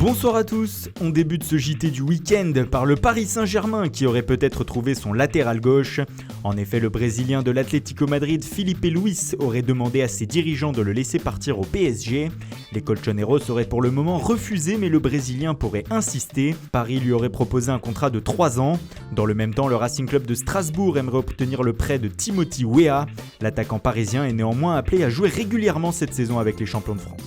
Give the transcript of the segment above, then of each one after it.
Bonsoir à tous, on débute ce JT du week-end par le Paris Saint-Germain qui aurait peut-être trouvé son latéral gauche. En effet, le Brésilien de l'Atlético Madrid, Filipe Luis, aurait demandé à ses dirigeants de le laisser partir au PSG. Les colchoneros auraient pour le moment refusé, mais le Brésilien pourrait insister. Paris lui aurait proposé un contrat de 3 ans. Dans le même temps, le Racing Club de Strasbourg aimerait obtenir le prêt de Timothy Weah. L'attaquant parisien est néanmoins appelé à jouer régulièrement cette saison avec les champions de France.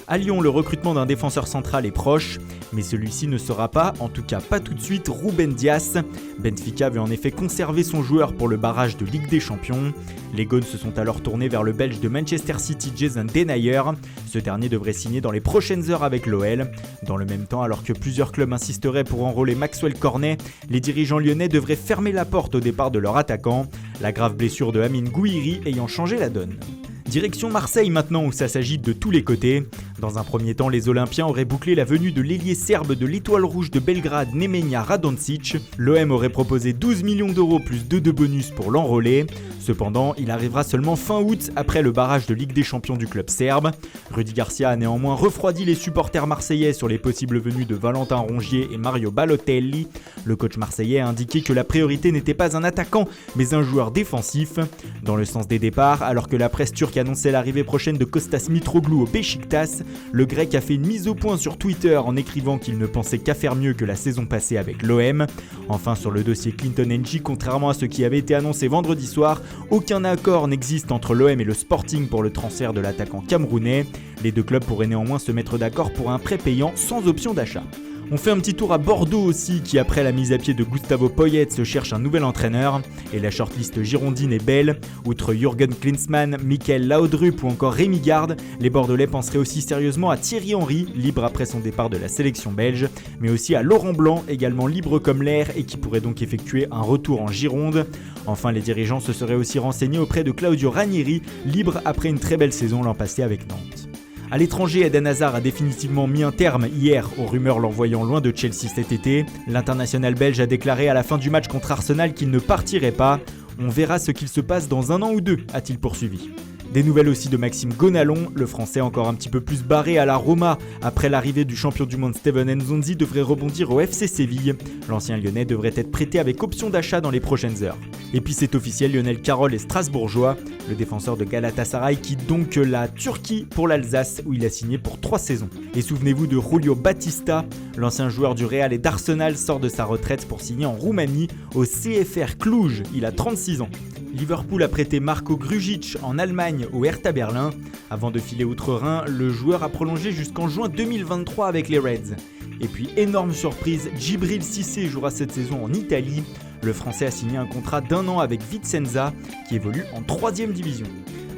À Lyon, le recrutement d'un défenseur central est proche, mais celui-ci ne sera pas, en tout cas pas tout de suite, Ruben Dias. Benfica veut en effet conserver son joueur pour le barrage de Ligue des Champions. Les Gones se sont alors tournés vers le Belge de Manchester City, Jason Denayer. Ce dernier devrait signer dans les prochaines heures avec l'OL. Dans le même temps, alors que plusieurs clubs insisteraient pour enrôler Maxwell Cornet, les dirigeants lyonnais devraient fermer la porte au départ de leur attaquant, la grave blessure de Amine Gouiri ayant changé la donne. Direction Marseille maintenant où ça s'agite de tous les côtés. Dans un premier temps, les Olympiens auraient bouclé la venue de l'ailier serbe de l'Étoile Rouge de Belgrade, Nemanja Radoncic. L'OM aurait proposé 12 millions d'euros plus 2 de bonus pour l'enrôler. Cependant, il arrivera seulement fin août après le barrage de Ligue des Champions du club serbe. Rudy Garcia a néanmoins refroidi les supporters marseillais sur les possibles venues de Valentin Rongier et Mario Balotelli. Le coach marseillais a indiqué que la priorité n'était pas un attaquant, mais un joueur défensif. Dans le sens des départs, alors que la presse turque annonçait l'arrivée prochaine de Kostas Mitroglou au Beşiktaş, le grec a fait une mise au point sur Twitter en écrivant qu'il ne pensait qu'à faire mieux que la saison passée avec l'OM. Enfin, sur le dossier Clinton Ng, contrairement à ce qui avait été annoncé vendredi soir, aucun accord n'existe entre l'OM et le Sporting pour le transfert de l'attaquant camerounais. Les deux clubs pourraient néanmoins se mettre d'accord pour un prêt payant sans option d'achat. On fait un petit tour à Bordeaux aussi qui après la mise à pied de Gustavo Poyet se cherche un nouvel entraîneur et la shortlist girondine est belle. Outre Jürgen Klinsmann, Michael Laudrup ou encore Rémi Garde, les Bordelais penseraient aussi sérieusement à Thierry Henry, libre après son départ de la sélection belge, mais aussi à Laurent Blanc, également libre comme l'air et qui pourrait donc effectuer un retour en Gironde. Enfin, les dirigeants se seraient aussi renseignés auprès de Claudio Ranieri, libre après une très belle saison l'an passé avec Nantes. A l'étranger, Eden Hazard a définitivement mis un terme hier aux rumeurs l'envoyant loin de Chelsea cet été. L'international belge a déclaré à la fin du match contre Arsenal qu'il ne partirait pas. On verra ce qu'il se passe dans 1 an ou 2, a-t-il poursuivi. Des nouvelles aussi de Maxime Gonalon, le français encore un petit peu plus barré à la Roma après l'arrivée du champion du monde Steven Nzonzi devrait rebondir au FC Séville. L'ancien lyonnais devrait être prêté avec option d'achat dans les prochaines heures. Et puis c'est officiel, Lionel Carroll est strasbourgeois, le défenseur de Galatasaray quitte donc la Turquie pour l'Alsace où il a signé pour 3 saisons. Et souvenez-vous de Julio Batista, l'ancien joueur du Real et d'Arsenal sort de sa retraite pour signer en Roumanie au CFR Cluj, il a 36 ans. Liverpool a prêté Marko Grujic en Allemagne au Hertha Berlin. Avant de filer outre-Rhin, le joueur a prolongé jusqu'en juin 2023 avec les Reds. Et puis énorme surprise, Djibril Cissé jouera cette saison en Italie. Le Français a signé un contrat d'1 an avec Vicenza qui évolue en 3e division.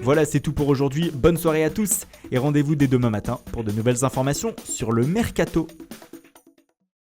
Voilà, c'est tout pour aujourd'hui. Bonne soirée à tous et rendez-vous dès demain matin pour de nouvelles informations sur le Mercato.